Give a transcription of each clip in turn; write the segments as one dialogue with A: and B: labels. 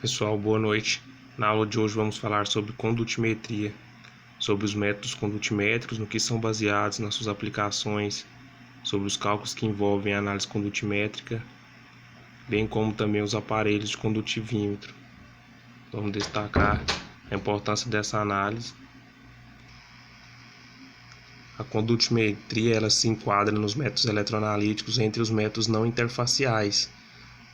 A: Pessoal, boa noite. Na aula de hoje vamos falar sobre condutimetria, sobre os métodos condutimétricos, no que são baseados, nas suas aplicações, sobre os cálculos que envolvem a análise condutimétrica, bem como também os aparelhos de condutivímetro. Vamos destacar a importância dessa análise. A condutimetria ela se enquadra nos métodos eletroanalíticos entre os métodos não interfaciais,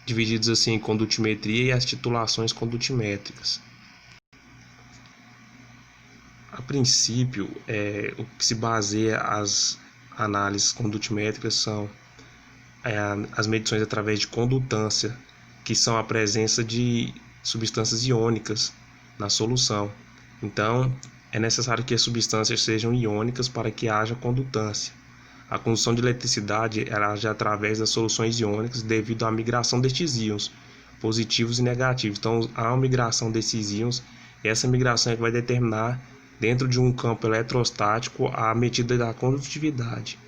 A: divididos assim em condutimetria e as titulações condutimétricas. A princípio, o que se baseia as análises condutimétricas são as medições através de condutância, que são a presença de substâncias iônicas na solução. Então, é necessário que as substâncias sejam iônicas para que haja condutância. A condução de eletricidade ela age através das soluções iônicas devido à migração destes íons, positivos e negativos. Então, há uma migração desses íons e essa migração é que vai determinar, dentro de um campo eletrostático, a medida da condutividade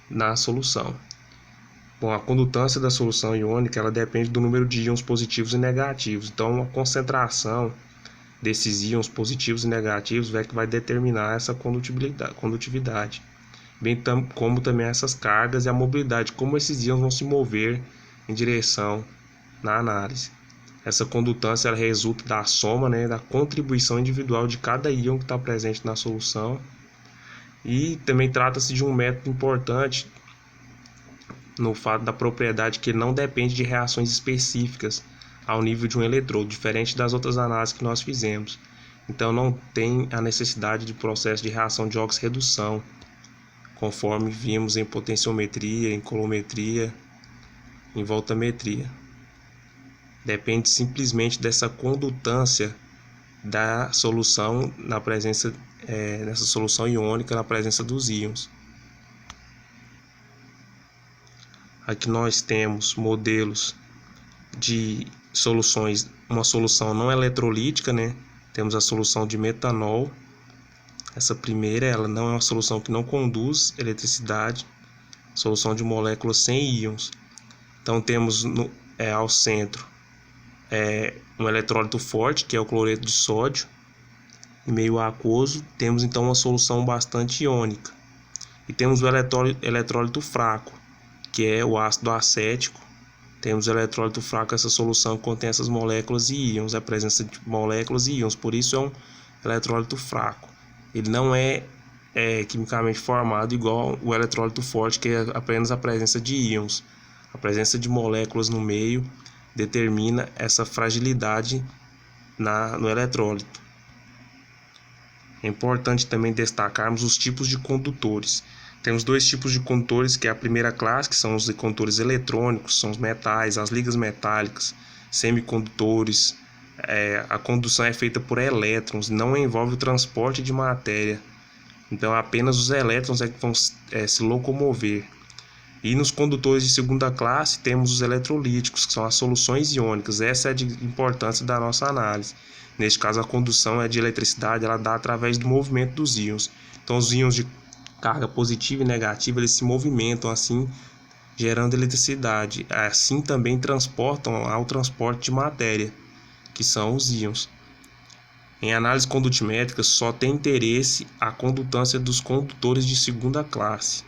A: na solução. Bom, a condutância da solução iônica ela depende do número de íons positivos e negativos. Então, a concentração desses íons positivos e negativos é que vai determinar essa condutividade, bem como também essas cargas e a mobilidade, como esses íons vão se mover em direção na análise. Essa condutância ela resulta da soma, da contribuição individual de cada íon que está presente na solução, e também trata-se de um método importante no fato da propriedade que não depende de reações específicas ao nível de um eletrodo, diferente das outras análises que nós fizemos. Então não tem a necessidade de processo de reação de oxirredução, conforme vimos em potenciometria, em colometria, em voltametria. Depende simplesmente dessa condutância da solução na presença nessa solução iônica, na presença dos íons. Aqui nós temos modelos de soluções, uma solução não eletrolítica, Temos a solução de metanol. Essa primeira, ela não é uma solução que não conduz eletricidade, solução de moléculas sem íons. Então temos ao centro um eletrólito forte, que é o cloreto de sódio, em meio aquoso. Temos então uma solução bastante iônica. E temos o eletrólito fraco, que é o ácido acético. Temos o eletrólito fraco, essa solução contém essas moléculas e íons, a presença de moléculas e íons, por isso é um eletrólito fraco. Ele não é quimicamente formado igual o eletrólito forte, que é apenas a presença de íons. A presença de moléculas no meio determina essa fragilidade no eletrólito. É importante também destacarmos os tipos de condutores. Temos dois tipos de condutores, que é a primeira classe, que são os condutores eletrônicos, são os metais, as ligas metálicas, semicondutores. A condução é feita por elétrons, não envolve o transporte de matéria. Então apenas os elétrons é que vão se locomover. E nos condutores de segunda classe temos os eletrolíticos, que são as soluções iônicas. Essa é a importância da nossa análise. Neste caso, a condução de eletricidade ela dá através do movimento dos íons. Então os íons de carga positiva e negativa eles se movimentam assim, gerando eletricidade. Assim também transportam ao transporte de matéria, que são os íons. Em análise condutimétrica só tem interesse a condutância dos condutores de segunda classe.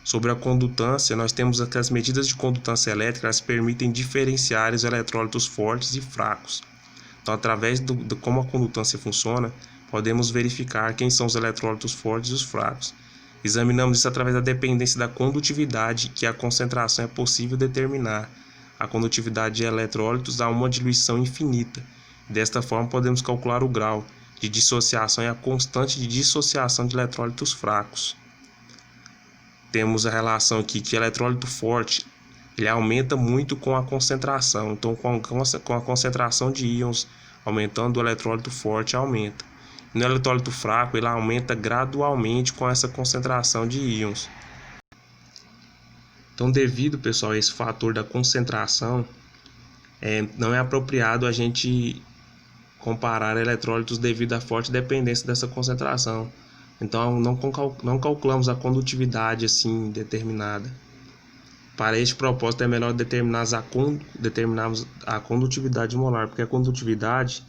A: Sobre a condutância, nós temos que as medidas de condutância elétrica elas permitem diferenciar os eletrólitos fortes e fracos. Então, através de como a condutância funciona, podemos verificar quem são os eletrólitos fortes e os fracos. Examinamos isso através da dependência da condutividade, que a concentração é possível determinar. A condutividade de eletrólitos há uma diluição infinita. Desta forma, podemos calcular o grau de dissociação e a constante de dissociação de eletrólitos fracos. Temos a relação aqui que o eletrólito forte ele aumenta muito com a concentração. Então, com a concentração de íons aumentando, o eletrólito forte aumenta. No eletrólito fraco, ele aumenta gradualmente com essa concentração de íons. Então, devido, pessoal, a esse fator da concentração, não é apropriado a gente comparar eletrólitos devido à forte dependência dessa concentração. Então, não calculamos a condutividade assim determinada. Para este propósito é melhor determinarmos a condutividade molar, porque a condutividade,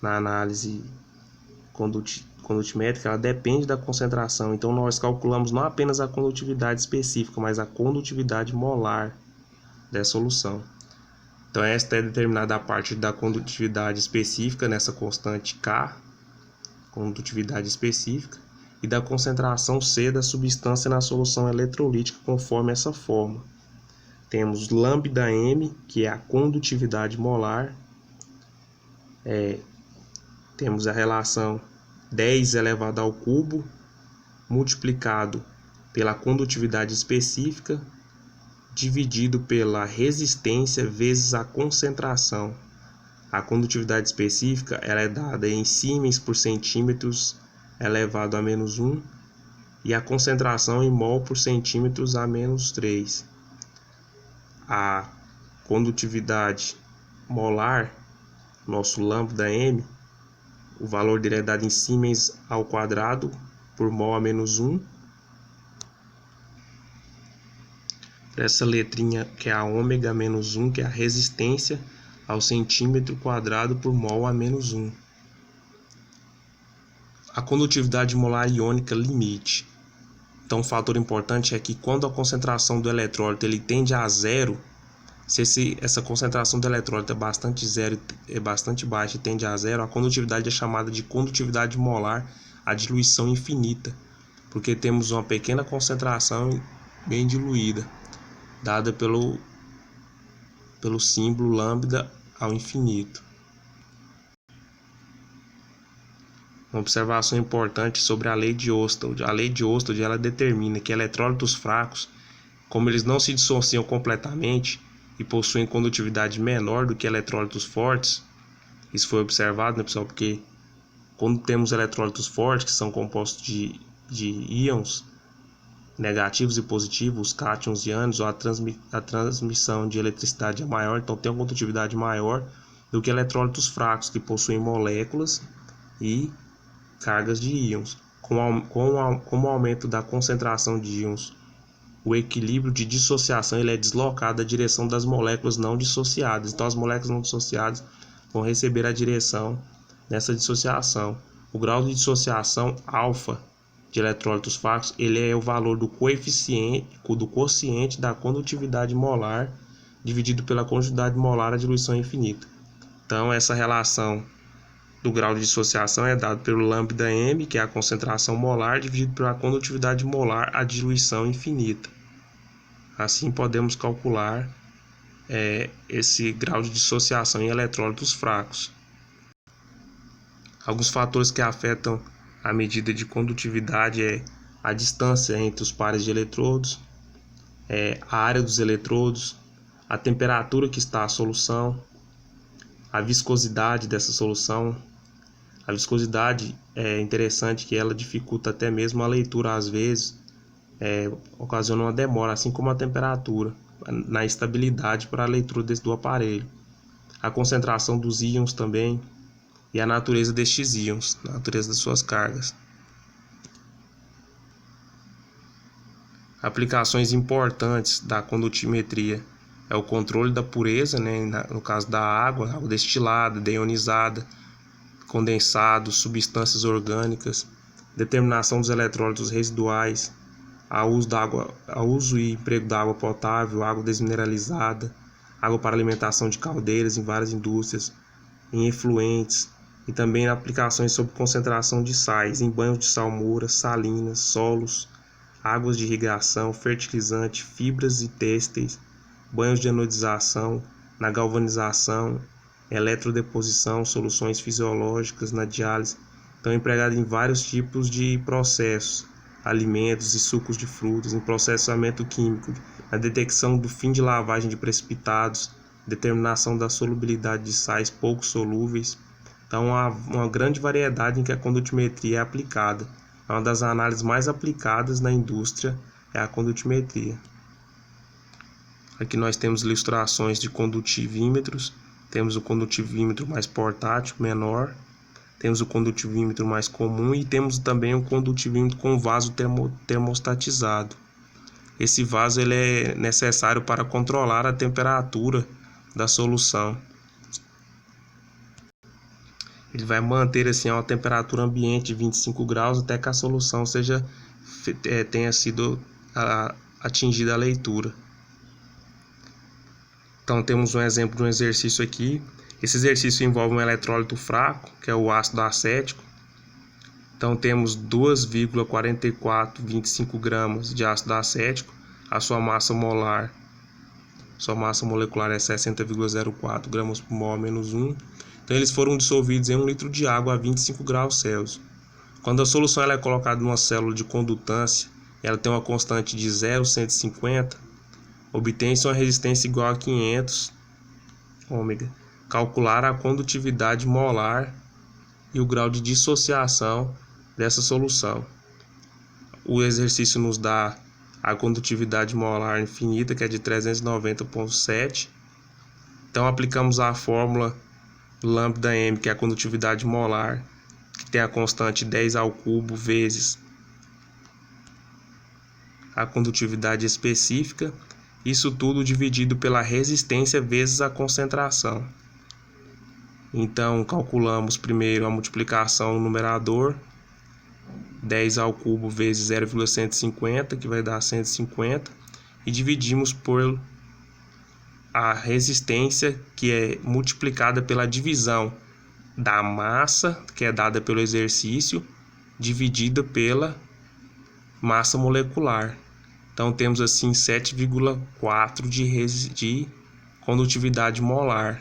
A: na análise condutimétrica, ela depende da concentração. Então nós calculamos não apenas a condutividade específica, mas a condutividade molar dessa solução. Então esta é determinada a partir da condutividade específica nessa constante K, condutividade específica, e da concentração C da substância na solução eletrolítica conforme essa fórmula. Temos lambda-m, que é a condutividade molar. Temos a relação 10 elevado ao cubo multiplicado pela condutividade específica dividido pela resistência vezes a concentração. A condutividade específica ela é dada em siemens por centímetros elevado a menos 1 e a concentração em mol por centímetros a menos 3. A condutividade molar, nosso lambda-m, o valor dele é dado em siemens ao quadrado por mol a menos 1. Essa letrinha que é a ômega menos 1, que é a resistência ao centímetro quadrado por mol a menos 1. A condutividade molar iônica limite. Então, um fator importante é que quando a concentração do eletrólito ele tende a zero, se essa concentração do eletrólito é bastante baixa e tende a zero, a condutividade é chamada de condutividade molar a diluição infinita, porque temos uma pequena concentração bem diluída, dada pelo símbolo lambda ao infinito. Uma observação importante sobre a lei de Ostwald. A lei de Ostwald ela determina que eletrólitos fracos, como eles não se dissociam completamente e possuem condutividade menor do que eletrólitos fortes, isso foi observado, né, pessoal? Porque quando temos eletrólitos fortes, que são compostos de íons negativos e positivos, os cátions e ânions, a transmissão de eletricidade é maior, então tem uma condutividade maior do que eletrólitos fracos, que possuem moléculas e cargas de íons. Com o aumento da concentração de íons, o equilíbrio de dissociação ele é deslocado da direção das moléculas não dissociadas. Então as moléculas não dissociadas vão receber a direção nessa dissociação. O grau de dissociação alfa de eletrólitos fracos ele é o valor do quociente da condutividade molar dividido pela condutividade molar à diluição infinita. Então essa relação do grau de dissociação é dado pelo lambda-m, que é a concentração molar, dividido pela condutividade molar à diluição infinita. Assim podemos calcular esse grau de dissociação em eletrólitos fracos. Alguns fatores que afetam a medida de condutividade é a distância entre os pares de eletrodos, a área dos eletrodos, a temperatura que está a solução, a viscosidade dessa solução. A viscosidade é interessante que ela dificulta até mesmo a leitura às vezes, ocasiona uma demora, assim como a temperatura, na estabilidade para a leitura do aparelho. A concentração dos íons também e a natureza destes íons, a natureza das suas cargas. Aplicações importantes da condutimetria é o controle da pureza, né, no caso da água destilada, deionizada, condensado, substâncias orgânicas, determinação dos eletrólitos residuais, uso e emprego da água potável, água desmineralizada, água para alimentação de caldeiras em várias indústrias, em efluentes, e também aplicações sobre concentração de sais em banhos de salmoura, salinas, solos, águas de irrigação, fertilizante, fibras e têxteis, banhos de anodização, na galvanização, eletrodeposição, soluções fisiológicas, na diálise. Estão empregados em vários tipos de processos, alimentos e sucos de frutas, em processamento químico, na detecção do fim de lavagem de precipitados, determinação da solubilidade de sais pouco solúveis. Então, há uma grande variedade em que a condutimetria é aplicada. É uma das análises mais aplicadas na indústria, é a condutimetria. Aqui nós temos ilustrações de condutivímetros. Temos o condutivímetro mais portátil, menor. Temos o condutivímetro mais comum e temos também o condutivímetro com vaso termostatizado. esse vaso ele é necessário para controlar a temperatura da solução. Ele vai manter assim uma temperatura ambiente de 25 graus até que a solução tenha sido atingida a leitura. Então temos um exemplo de um exercício aqui. Esse exercício envolve um eletrólito fraco, que é o ácido acético. Então temos 2,4425 gramas de ácido acético. A sua massa molecular é 60,04 gramas por mol menos 1. Então eles foram dissolvidos em 1 litro de água a 25 graus Celsius. Quando a solução ela é colocada numa célula de condutância, ela tem uma constante de 0,150, obtém-se uma resistência igual a 500 ômega. Calcular a condutividade molar e o grau de dissociação dessa solução. O exercício nos dá a condutividade molar infinita, que é de 390,7. Então aplicamos a fórmula λm, que é a condutividade molar, que tem a constante 10 ao cubo vezes a condutividade específica, isso tudo dividido pela resistência vezes a concentração. Então calculamos primeiro a multiplicação no numerador, 10 ao cubo vezes 0,150, que vai dar 150, e dividimos por a resistência, que é multiplicada pela divisão da massa, que é dada pelo exercício, dividida pela massa molecular. Então temos assim 7,4 de condutividade molar.